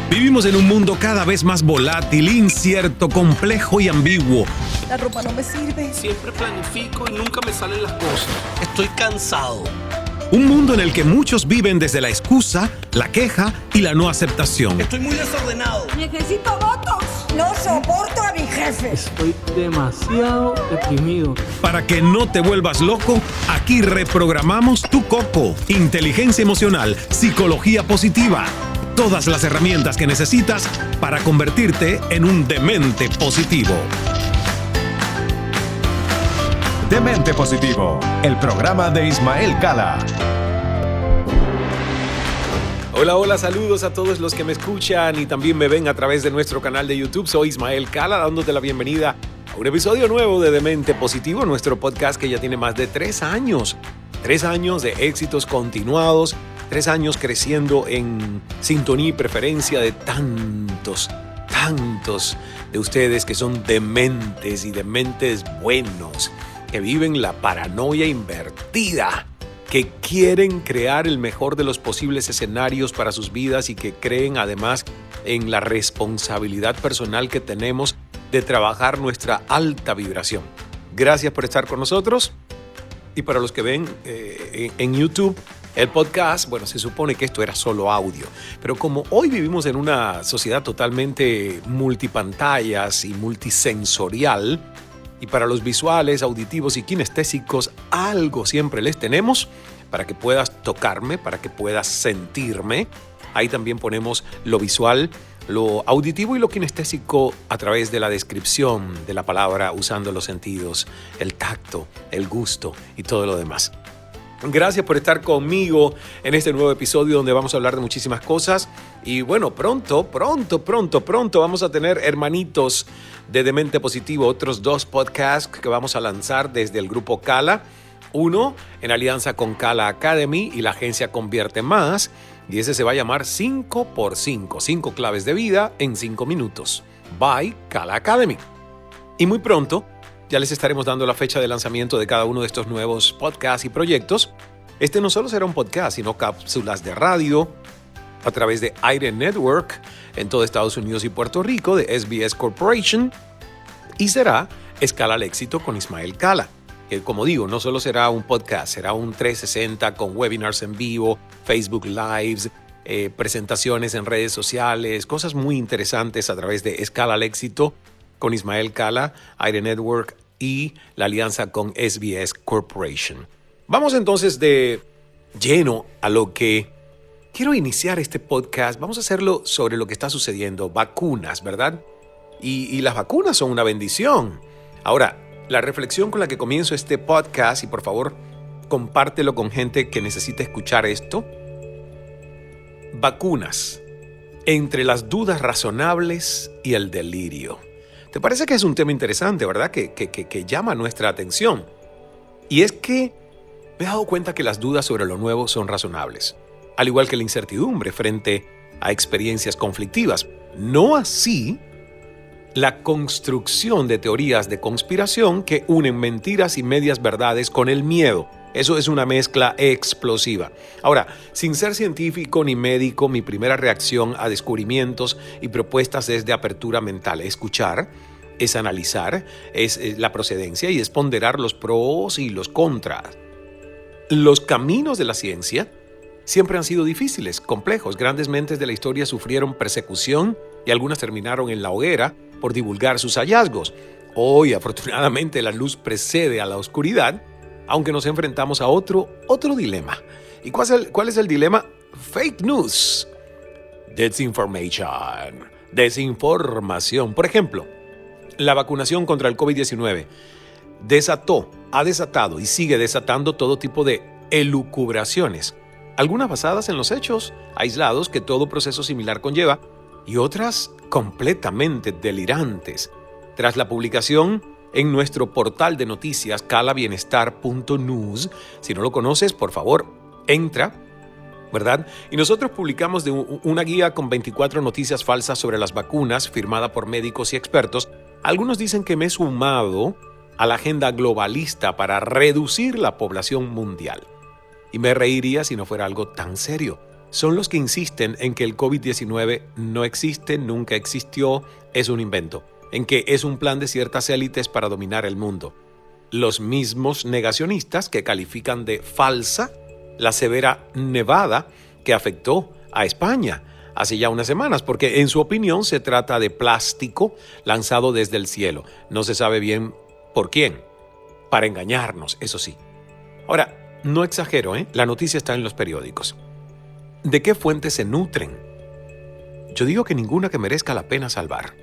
Vivimos en un mundo cada vez más volátil, incierto, complejo y ambiguo. La ropa no me sirve. Siempre planifico y nunca me salen las cosas. Estoy cansado. Un mundo en el que muchos viven desde la excusa, la queja y la no aceptación. Estoy muy desordenado. Necesito votos. No soporto a mi jefe. Estoy demasiado deprimido. Para que no te vuelvas loco, aquí reprogramamos tu coco. Inteligencia emocional, psicología positiva. Todas las herramientas que necesitas para convertirte en un demente positivo. Demente Positivo, el programa de Ismael Cala. Hola, saludos a todos los que me escuchan y también me ven a través de nuestro canal de YouTube. Soy Ismael Cala, dándote la bienvenida a un episodio nuevo de Demente Positivo, nuestro podcast que ya tiene más de 3 años. 3 años de éxitos continuados, 3 años creciendo en sintonía y preferencia de tantos de ustedes que son dementes y dementes buenos, que viven la paranoia invertida, que quieren crear el mejor de los posibles escenarios para sus vidas y que creen además en la responsabilidad personal que tenemos de trabajar nuestra alta vibración. Gracias por estar con nosotros. Y para los que ven en YouTube el podcast, bueno, se supone que esto era solo audio, pero como hoy vivimos en una sociedad totalmente multipantallas y multisensorial, y para los visuales, auditivos y kinestésicos, algo siempre les tenemos para que puedas tocarme, para que puedas sentirme. Ahí también ponemos lo visual, lo auditivo y lo kinestésico a través de la descripción de la palabra, usando los sentidos, el tacto, el gusto y todo lo demás. Gracias por estar conmigo en este nuevo episodio donde vamos a hablar de muchísimas cosas. Y bueno, pronto vamos a tener hermanitos de Demente Positivo, otros 2 podcasts que vamos a lanzar desde el grupo Cala. Uno en alianza con Cala Academy y la agencia Convierte Más. Y ese se va a llamar 5x5, 5 claves de vida en 5 minutos. By Cala Academy. Y muy pronto ya les estaremos dando la fecha de lanzamiento de cada uno de estos nuevos podcasts y proyectos. Este no solo será un podcast, sino cápsulas de radio a través de Aire Network en todo Estados Unidos y Puerto Rico, de SBS Corporation. Y será Escala al Éxito con Ismael Cala. Que, como digo, no solo será un podcast, será un 360 con webinars en vivo, Facebook Lives, presentaciones en redes sociales, cosas muy interesantes a través de Escala al Éxito con Ismael Cala, Aire Network y la alianza con SBS Corporation. Vamos entonces de lleno a lo que quiero iniciar este podcast. Vamos a hacerlo sobre lo que está sucediendo, vacunas, ¿verdad? Y las vacunas son una bendición. Ahora, la reflexión con la que comienzo este podcast, y por favor, compártelo con gente que necesita escuchar esto. Vacunas, entre las dudas razonables y el delirio. ¿Te parece que es un tema interesante, verdad? Que llama nuestra atención. Y es que me he dado cuenta que las dudas sobre lo nuevo son razonables, al igual que la incertidumbre frente a experiencias conflictivas. No así la construcción de teorías de conspiración que unen mentiras y medias verdades con el miedo. Eso es una mezcla explosiva. Ahora, sin ser científico ni médico, mi primera reacción a descubrimientos y propuestas es de apertura mental. Escuchar, es analizar, es la procedencia y es ponderar los pros y los contras. Los caminos de la ciencia siempre han sido difíciles, complejos. Grandes mentes de la historia sufrieron persecución y algunas terminaron en la hoguera por divulgar sus hallazgos. Hoy, afortunadamente, la luz precede a la oscuridad, aunque nos enfrentamos a otro dilema. ¿Y cuál es el dilema? Fake news. Desinformación. Por ejemplo, la vacunación contra el COVID-19 ha desatado y sigue desatando todo tipo de elucubraciones. Algunas basadas en los hechos aislados que todo proceso similar conlleva y otras completamente delirantes. Tras la publicación en nuestro portal de noticias calabienestar.news. Si no lo conoces, por favor, entra, ¿verdad? Y nosotros publicamos una guía con 24 noticias falsas sobre las vacunas, firmada por médicos y expertos. Algunos dicen que me he sumado a la agenda globalista para reducir la población mundial. Y me reiría si no fuera algo tan serio. son los que insisten en que el COVID-19 no existe, nunca existió, es un invento, en que es un plan de ciertas élites para dominar el mundo. Los mismos negacionistas que califican de falsa la severa nevada que afectó a España hace ya unas semanas, porque en su opinión se trata de plástico lanzado desde el cielo. No se sabe bien por quién, para engañarnos, eso sí. Ahora, no exagero, la noticia está en los periódicos. ¿De qué fuentes se nutren? Yo digo que ninguna que merezca la pena salvar.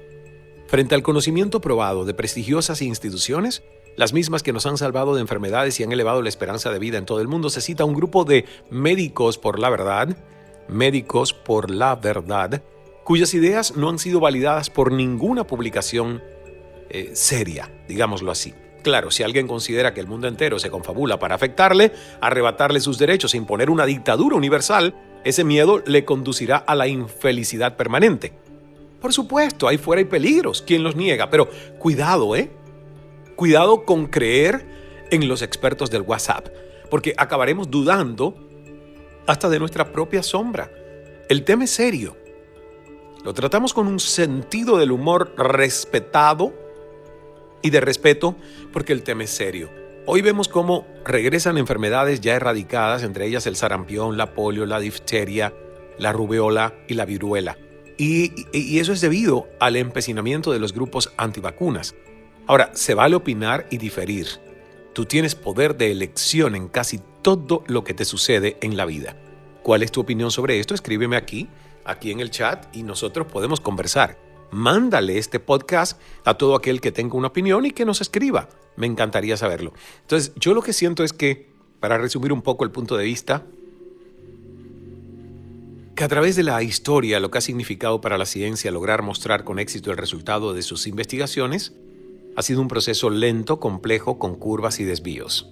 Frente al conocimiento probado de prestigiosas instituciones, las mismas que nos han salvado de enfermedades y han elevado la esperanza de vida en todo el mundo, se cita un grupo de médicos por la verdad, cuyas ideas no han sido validadas por ninguna publicación seria, digámoslo así. Claro, si alguien considera que el mundo entero se confabula para afectarle, arrebatarle sus derechos e imponer una dictadura universal, ese miedo le conducirá a la infelicidad permanente. Por supuesto, ahí fuera hay peligros, ¿quién los niega? Pero cuidado, Cuidado con creer en los expertos del WhatsApp, porque acabaremos dudando hasta de nuestra propia sombra. El tema es serio. Lo tratamos con un sentido del humor respetado y de respeto, porque el tema es serio. Hoy vemos cómo regresan enfermedades ya erradicadas, entre ellas el sarampión, la polio, la difteria, la rubeola y la viruela. Y eso es debido al empecinamiento de los grupos antivacunas. Ahora, se vale opinar y diferir. Tú tienes poder de elección en casi todo lo que te sucede en la vida. ¿Cuál es tu opinión sobre esto? Escríbeme aquí en el chat y nosotros podemos conversar. Mándale este podcast a todo aquel que tenga una opinión y que nos escriba. Me encantaría saberlo. Entonces, yo lo que siento es que, para resumir un poco el punto de vista, que a través de la historia, lo que ha significado para la ciencia lograr mostrar con éxito el resultado de sus investigaciones, ha sido un proceso lento, complejo, con curvas y desvíos,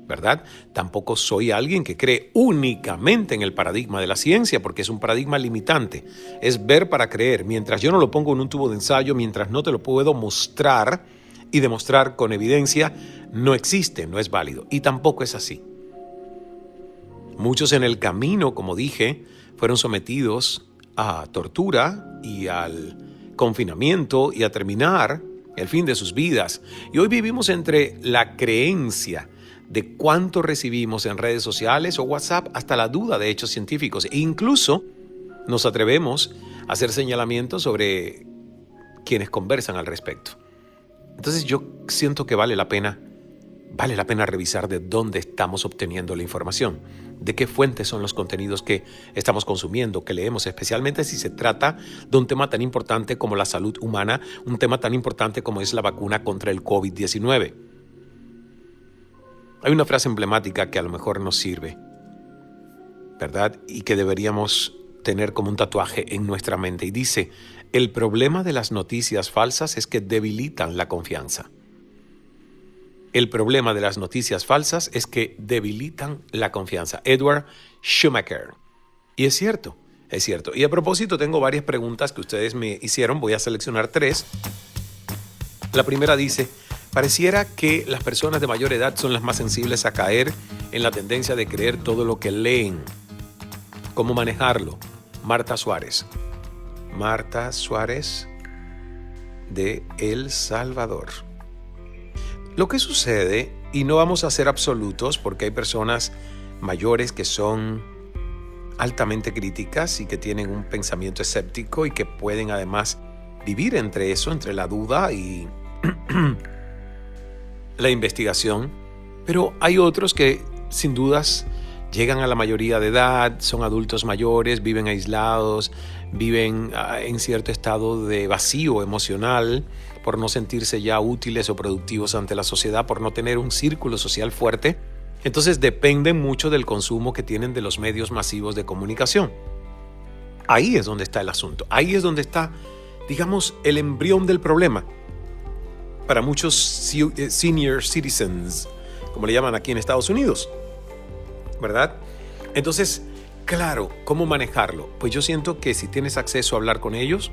¿verdad? Tampoco soy alguien que cree únicamente en el paradigma de la ciencia, porque es un paradigma limitante. Es ver para creer. Mientras yo no lo pongo en un tubo de ensayo, mientras no te lo puedo mostrar y demostrar con evidencia, no existe, no es válido. Y tampoco es así. Muchos en el camino, como dije, fueron sometidos a tortura y al confinamiento y a terminar el fin de sus vidas. Y hoy vivimos entre la creencia de cuánto recibimos en redes sociales o WhatsApp hasta la duda de hechos científicos. E incluso nos atrevemos a hacer señalamientos sobre quienes conversan al respecto. Entonces yo siento que vale la pena revisar de dónde estamos obteniendo la información, de qué fuentes son los contenidos que estamos consumiendo, que leemos, especialmente si se trata de un tema tan importante como la salud humana, un tema tan importante como es la vacuna contra el COVID-19. Hay una frase emblemática que a lo mejor nos sirve, ¿verdad? Y que deberíamos tener como un tatuaje en nuestra mente. Y dice, el problema de las noticias falsas es que debilitan la confianza. El problema de las noticias falsas es que debilitan la confianza. Edward Schumacher. Y es cierto, es cierto. Y a propósito, tengo varias preguntas que ustedes me hicieron. Voy a seleccionar 3. La primera dice, pareciera que las personas de mayor edad son las más sensibles a caer en la tendencia de creer todo lo que leen. ¿Cómo manejarlo? Marta Suárez. Marta Suárez de El Salvador. Lo que sucede, y no vamos a ser absolutos porque hay personas mayores que son altamente críticas y que tienen un pensamiento escéptico y que pueden además vivir entre eso, entre la duda y la investigación, pero hay otros que sin dudas llegan a la mayoría de edad, son adultos mayores, viven aislados, viven en cierto estado de vacío emocional por no sentirse ya útiles o productivos ante la sociedad, por no tener un círculo social fuerte. Entonces dependen mucho del consumo que tienen de los medios masivos de comunicación. Ahí es donde está el asunto, ahí es donde está, digamos, el embrión del problema. Para muchos senior citizens, como le llaman aquí en Estados Unidos, ¿verdad? Entonces, claro, ¿cómo manejarlo? Pues yo siento que si tienes acceso a hablar con ellos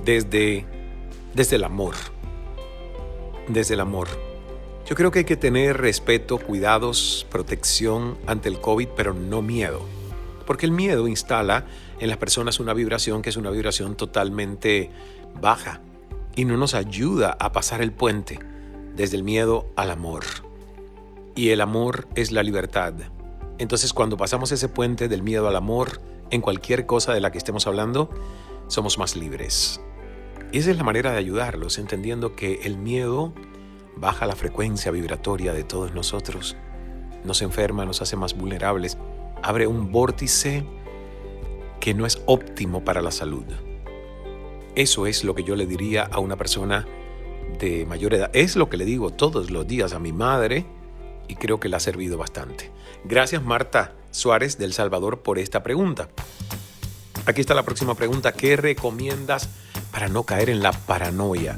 desde el amor, desde el amor. Yo creo que hay que tener respeto, cuidados, protección ante el COVID, pero no miedo. Porque el miedo instala en las personas una vibración que es una vibración totalmente baja y no nos ayuda a pasar el puente desde el miedo al amor. Y el amor es la libertad. Entonces, cuando pasamos ese puente del miedo al amor, en cualquier cosa de la que estemos hablando, somos más libres. Y esa es la manera de ayudarlos, entendiendo que el miedo baja la frecuencia vibratoria de todos nosotros, nos enferma, nos hace más vulnerables, abre un vórtice que no es óptimo para la salud. Eso es lo que yo le diría a una persona de mayor edad. Es lo que le digo todos los días a mi madre y creo que le ha servido bastante. Gracias, Marta Suárez del Salvador, por esta pregunta. Aquí está la próxima pregunta. ¿Qué recomiendas para no caer en la paranoia?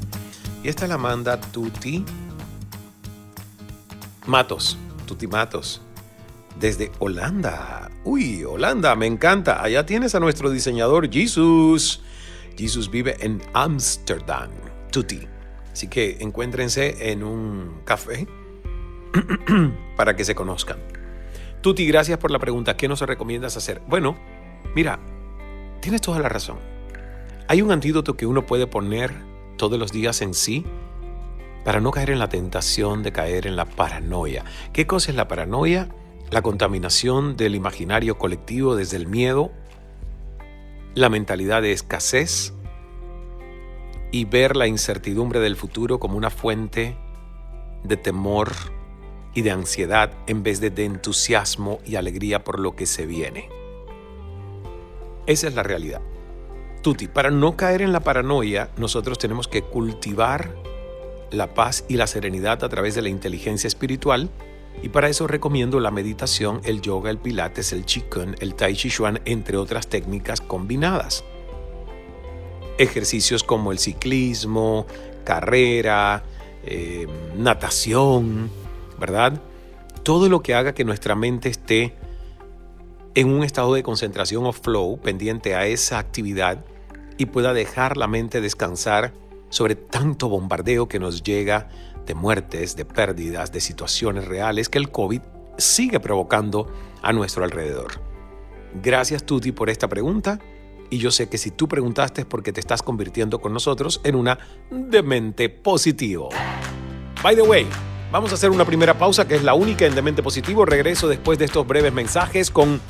Y esta la manda Tuti Matos, desde Holanda. Uy, Holanda, me encanta. Allá tienes a nuestro diseñador Jesus. Jesus vive en Ámsterdam, Tuti. Así que encuéntrense en un café para que se conozcan. Tuti, gracias por la pregunta. ¿Qué nos recomiendas hacer? Bueno, mira, tienes toda la razón. Hay un antídoto que uno puede poner todos los días en sí para no caer en la tentación de caer en la paranoia. ¿Qué cosa es la paranoia? La contaminación del imaginario colectivo desde el miedo, la mentalidad de escasez y ver la incertidumbre del futuro como una fuente de temor y de ansiedad en vez de entusiasmo y alegría por lo que se viene. Esa es la realidad. Tuti, para no caer en la paranoia, nosotros tenemos que cultivar la paz y la serenidad a través de la inteligencia espiritual, y para eso recomiendo la meditación, el yoga, el pilates, el qigong, el tai chi chuan, entre otras técnicas combinadas. Ejercicios como el ciclismo, carrera, natación, ¿verdad? Todo lo que haga que nuestra mente esté en un estado de concentración o flow, pendiente a esa actividad, y pueda dejar la mente descansar sobre tanto bombardeo que nos llega de muertes, de pérdidas, de situaciones reales que el COVID sigue provocando a nuestro alrededor. Gracias, Tuti, por esta pregunta. Y yo sé que si tú preguntaste es porque te estás convirtiendo con nosotros en una Demente Positivo. By the way, vamos a hacer una primera pausa que es la única en Demente Positivo. Regreso después de estos breves mensajes con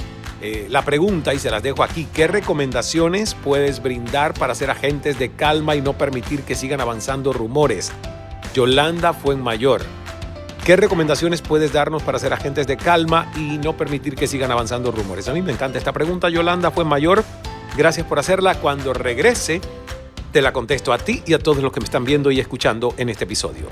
la pregunta y se las dejo aquí. ¿Qué recomendaciones puedes brindar para ser agentes de calma y no permitir que sigan avanzando rumores? Yolanda Fuenmayor. ¿Qué recomendaciones puedes darnos para ser agentes de calma y no permitir que sigan avanzando rumores? A mí me encanta esta pregunta, Yolanda Fuenmayor. Gracias por hacerla. Cuando regrese, te la contesto a ti y a todos los que me están viendo y escuchando en este episodio.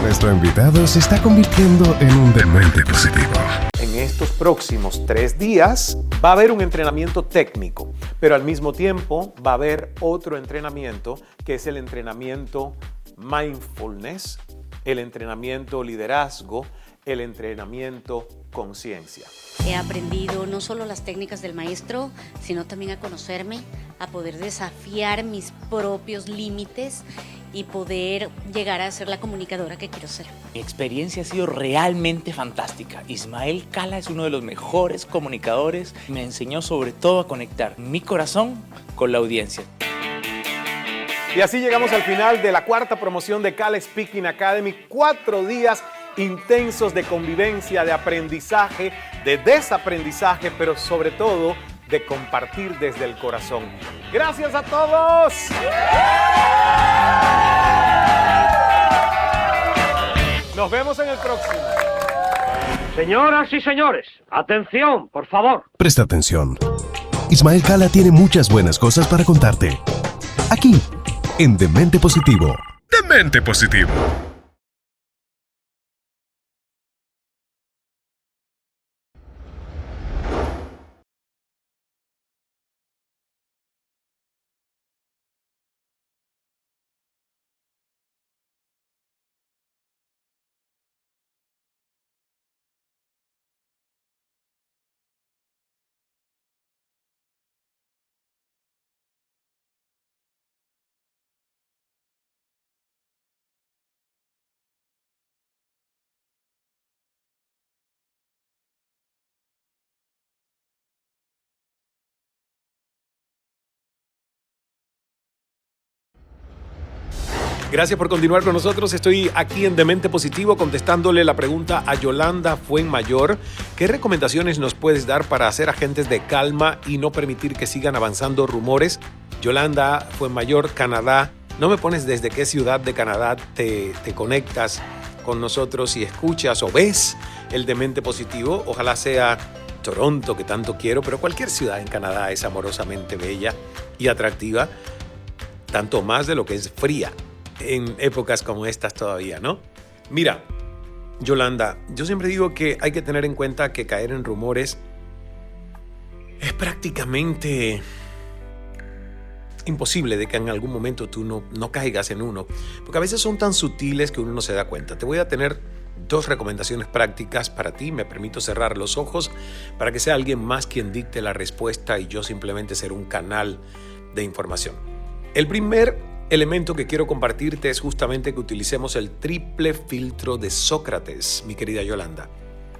Nuestro invitado se está convirtiendo en un demente positivo. En estos próximos 3 días va a haber un entrenamiento técnico, pero al mismo tiempo va a haber otro entrenamiento que es el entrenamiento mindfulness, el entrenamiento liderazgo, el entrenamiento conciencia. He aprendido no solo las técnicas del maestro, sino también a conocerme, a poder desafiar mis propios límites y poder llegar a ser la comunicadora que quiero ser. Mi experiencia ha sido realmente fantástica. Ismael Cala es uno de los mejores comunicadores. Me enseñó sobre todo a conectar mi corazón con la audiencia. Y así llegamos al final de la 4ª promoción de Cala Speaking Academy. 4 días intensos de convivencia, de aprendizaje, de desaprendizaje, pero sobre todo de compartir desde el corazón. ¡Gracias a todos! Nos vemos en el próximo. Señoras y señores, atención, por favor. Presta atención. Ismael Cala tiene muchas buenas cosas para contarte. Aquí, en Demente Positivo. Demente Positivo. Gracias por continuar con nosotros. Estoy aquí en Demente Positivo contestándole la pregunta a Yolanda Fuenmayor. ¿Qué recomendaciones nos puedes dar para ser agentes de calma y no permitir que sigan avanzando rumores? Yolanda Fuenmayor, Canadá. No me pones desde qué ciudad de Canadá te conectas con nosotros y escuchas o ves el Demente Positivo. Ojalá sea Toronto, que tanto quiero, pero cualquier ciudad en Canadá es amorosamente bella y atractiva, tanto más de lo que es fría en épocas como estas todavía, ¿no? Mira, Yolanda, yo siempre digo que hay que tener en cuenta que caer en rumores es prácticamente imposible de que en algún momento tú no caigas en uno, porque a veces son tan sutiles que uno no se da cuenta. Te voy a tener 2 recomendaciones prácticas para ti. Me permito cerrar los ojos para que sea alguien más quien dicte la respuesta y yo simplemente ser un canal de información. El primer elemento que quiero compartirte es justamente que utilicemos el triple filtro de Sócrates, mi querida Yolanda.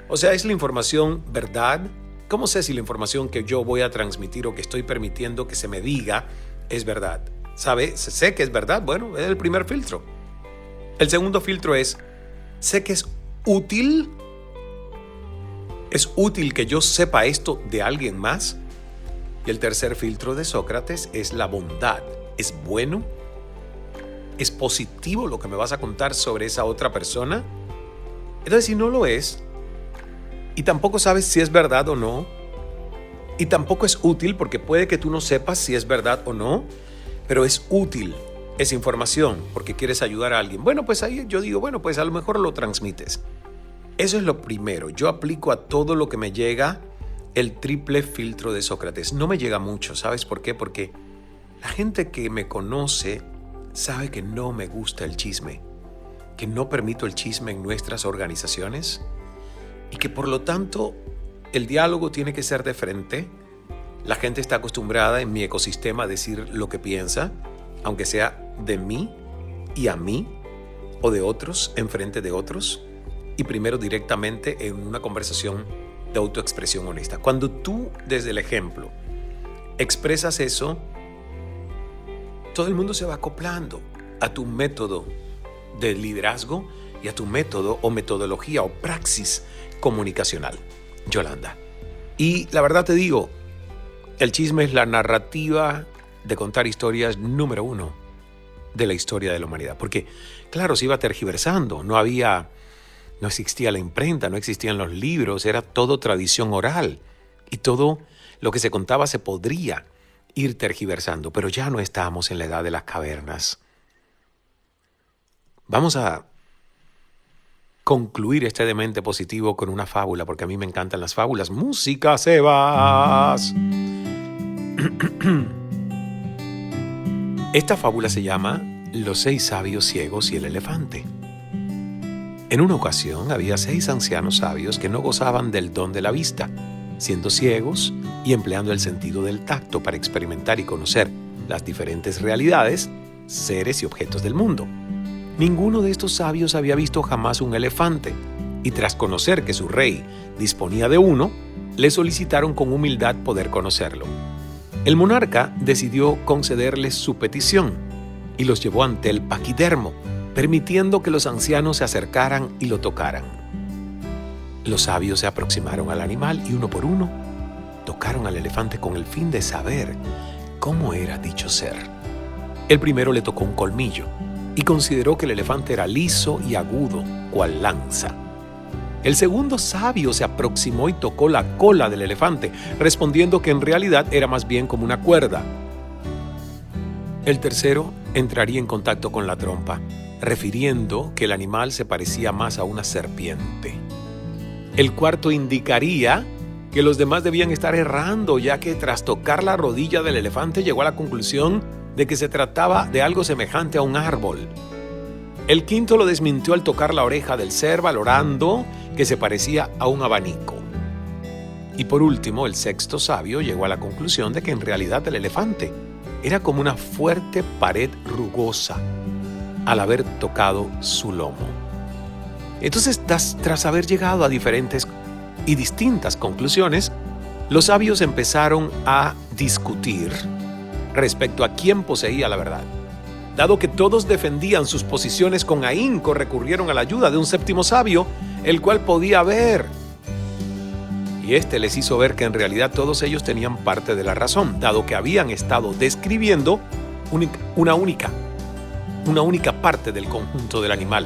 O sea, es la información verdad. ¿Cómo sé si la información que yo voy a transmitir o que estoy permitiendo que se me diga es verdad? Sé que es verdad. Bueno, es el primer filtro. El segundo filtro es, sé que es útil. ¿Es útil que yo sepa esto de alguien más? Y el tercer filtro de Sócrates es la bondad. ¿Es bueno? ¿Es positivo lo que me vas a contar sobre esa otra persona? Entonces, si no lo es, y tampoco sabes si es verdad o no, y tampoco es útil porque puede que tú no sepas si es verdad o no, pero es útil esa información porque quieres ayudar a alguien. Bueno, pues ahí yo digo, bueno, pues a lo mejor lo transmites. Eso es lo primero. Yo aplico a todo lo que me llega el triple filtro de Sócrates. No me llega mucho, ¿sabes por qué? Porque la gente que me conoce sabe que no me gusta el chisme, que no permito el chisme en nuestras organizaciones y que por lo tanto el diálogo tiene que ser de frente. La gente está acostumbrada en mi ecosistema a decir lo que piensa, aunque sea de mí y a mí o de otros en frente de otros y primero directamente en una conversación de autoexpresión honesta. Cuando tú desde el ejemplo expresas eso, todo el mundo se va acoplando a tu método de liderazgo y a tu método o metodología o praxis comunicacional, Yolanda. Y la verdad te digo, el chisme es la narrativa de contar historias número 1 de la historia de la humanidad. Porque, claro, se iba tergiversando, no existía la imprenta, no existían los libros, era todo tradición oral y todo lo que se contaba se podría ir tergiversando, pero ya no estamos en la edad de las cavernas. Vamos a concluir este Demente Positivo con una fábula, porque a mí me encantan las fábulas. Música, Sebas. Esta fábula se llama Los 6 sabios ciegos y el elefante. En una ocasión había 6 ancianos sabios que no gozaban del don de la vista, siendo ciegos y empleando el sentido del tacto para experimentar y conocer las diferentes realidades, seres y objetos del mundo. Ninguno de estos sabios había visto jamás un elefante, y tras conocer que su rey disponía de uno, le solicitaron con humildad poder conocerlo. El monarca decidió concederles su petición y los llevó ante el paquidermo, permitiendo que los ancianos se acercaran y lo tocaran. Los sabios se aproximaron al animal y uno por uno tocaron al elefante con el fin de saber cómo era dicho ser. El primero le tocó un colmillo y consideró que el elefante era liso y agudo, cual lanza. El segundo sabio se aproximó y tocó la cola del elefante, respondiendo que en realidad era más bien como una cuerda. El tercero entraría en contacto con la trompa, refiriendo que el animal se parecía más a una serpiente. El cuarto indicaría que los demás debían estar errando, ya que tras tocar la rodilla del elefante llegó a la conclusión de que se trataba de algo semejante a un árbol. El quinto lo desmintió al tocar la oreja del ser, valorando que se parecía a un abanico. Y por último, el sexto sabio llegó a la conclusión de que en realidad el elefante era como una fuerte pared rugosa al haber tocado su lomo. Entonces, tras haber llegado a diferentes y distintas conclusiones, los sabios empezaron a discutir respecto a quién poseía la verdad. Dado que todos defendían sus posiciones con ahínco, recurrieron a la ayuda de un séptimo sabio, el cual podía ver. Y este les hizo ver que en realidad todos ellos tenían parte de la razón, dado que habían estado describiendo una única parte del conjunto del animal,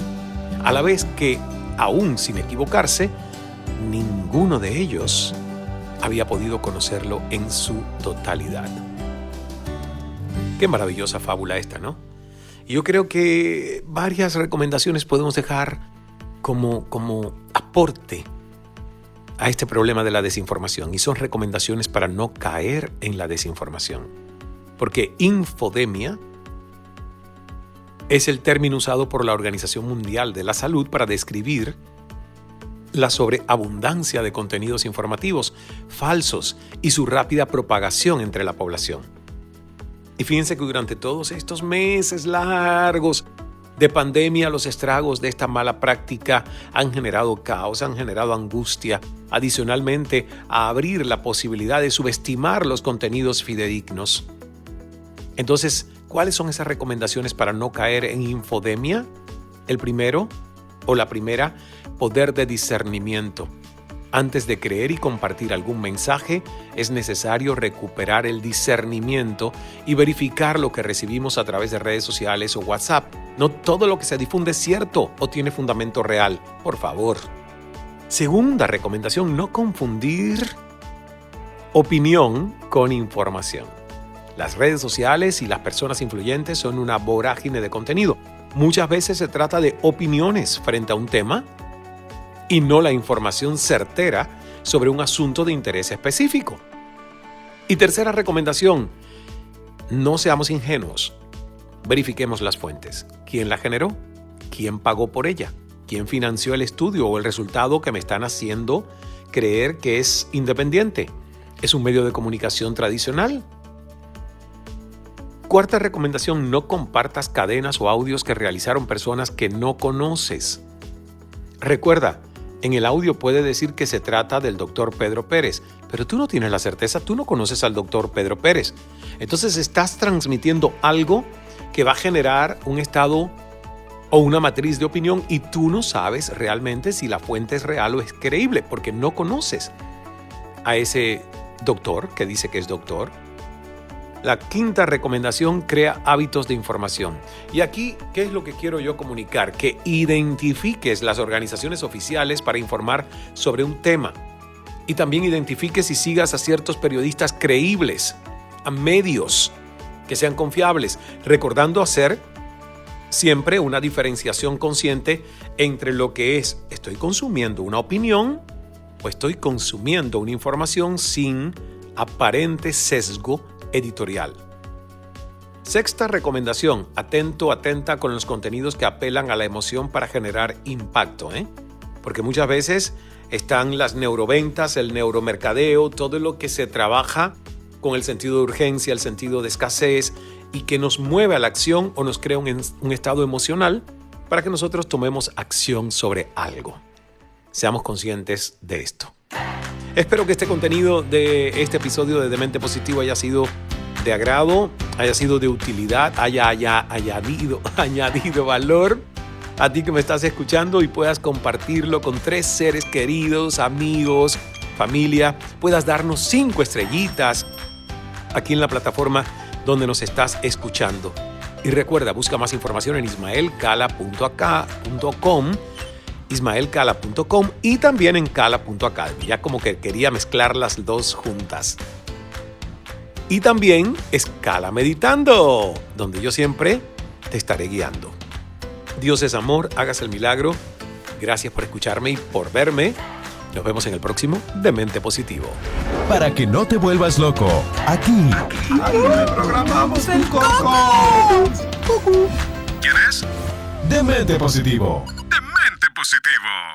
a la vez que, aún sin equivocarse, ninguno de ellos había podido conocerlo en su totalidad. Qué maravillosa fábula esta, ¿no? Y yo creo que varias recomendaciones podemos dejar como aporte a este problema de la desinformación, y son recomendaciones para no caer en la desinformación. Porque infodemia es el término usado por la Organización Mundial de la Salud para describir la sobreabundancia de contenidos informativos falsos y su rápida propagación entre la población. Y fíjense que durante todos estos meses largos de pandemia, los estragos de esta mala práctica han generado caos, han generado angustia, adicionalmente a abrir la posibilidad de subestimar los contenidos fidedignos. Entonces, ¿cuáles son esas recomendaciones para no caer en infodemia? El primero, o la primera, poder de discernimiento. Antes de creer y compartir algún mensaje, es necesario recuperar el discernimiento y verificar lo que recibimos a través de redes sociales o WhatsApp. No todo lo que se difunde es cierto o tiene fundamento real, por favor. Segunda recomendación, no confundir opinión con información. Las redes sociales y las personas influyentes son una vorágine de contenido. Muchas veces se trata de opiniones frente a un tema y no la información certera sobre un asunto de interés específico. Y tercera recomendación, no seamos ingenuos. Verifiquemos las fuentes. ¿Quién la generó? ¿Quién pagó por ella? ¿Quién financió el estudio o el resultado que me están haciendo creer que es independiente? ¿Es un medio de comunicación tradicional? Cuarta recomendación, no compartas cadenas o audios que realizaron personas que no conoces. Recuerda, en el audio puede decir que se trata del doctor Pedro Pérez, pero tú no tienes la certeza, tú no conoces al doctor Pedro Pérez. Entonces estás transmitiendo algo que va a generar un estado o una matriz de opinión y tú no sabes realmente si la fuente es real o es creíble, porque no conoces a ese doctor que dice que es doctor. La quinta recomendación, crea hábitos de información. Y aquí, ¿qué es lo que quiero yo comunicar? Que identifiques las organizaciones oficiales para informar sobre un tema. Y también identifiques y sigas a ciertos periodistas creíbles, a medios que sean confiables, recordando hacer siempre una diferenciación consciente entre lo que es, estoy consumiendo una opinión o estoy consumiendo una información sin aparente sesgo editorial. Sexta recomendación, atenta con los contenidos que apelan a la emoción para generar impacto, porque muchas veces están las neuroventas, el neuromercadeo, todo lo que se trabaja con el sentido de urgencia, el sentido de escasez y que nos mueve a la acción o nos crea un estado emocional para que nosotros tomemos acción sobre algo. Seamos conscientes de esto. Espero que este contenido de este episodio de Demente Positivo haya sido de agrado, haya sido de utilidad, haya añadido valor a ti que me estás escuchando y puedas compartirlo con 3 seres queridos, amigos, familia. Puedas darnos 5 estrellitas aquí en la plataforma donde nos estás escuchando. Y recuerda, busca más información en ismaelcala.com. ismaelcala.com y también en cala.academy. Ya como que quería mezclar las dos juntas. Y también Escala Meditando, donde yo siempre te estaré guiando. Dios es amor, hagas el milagro. Gracias por escucharme y por verme. Nos vemos en el próximo Demente Positivo. Para que no te vuelvas loco, aquí Programamos el coco. ¿quieres? Demente Positivo. Demente Positivo.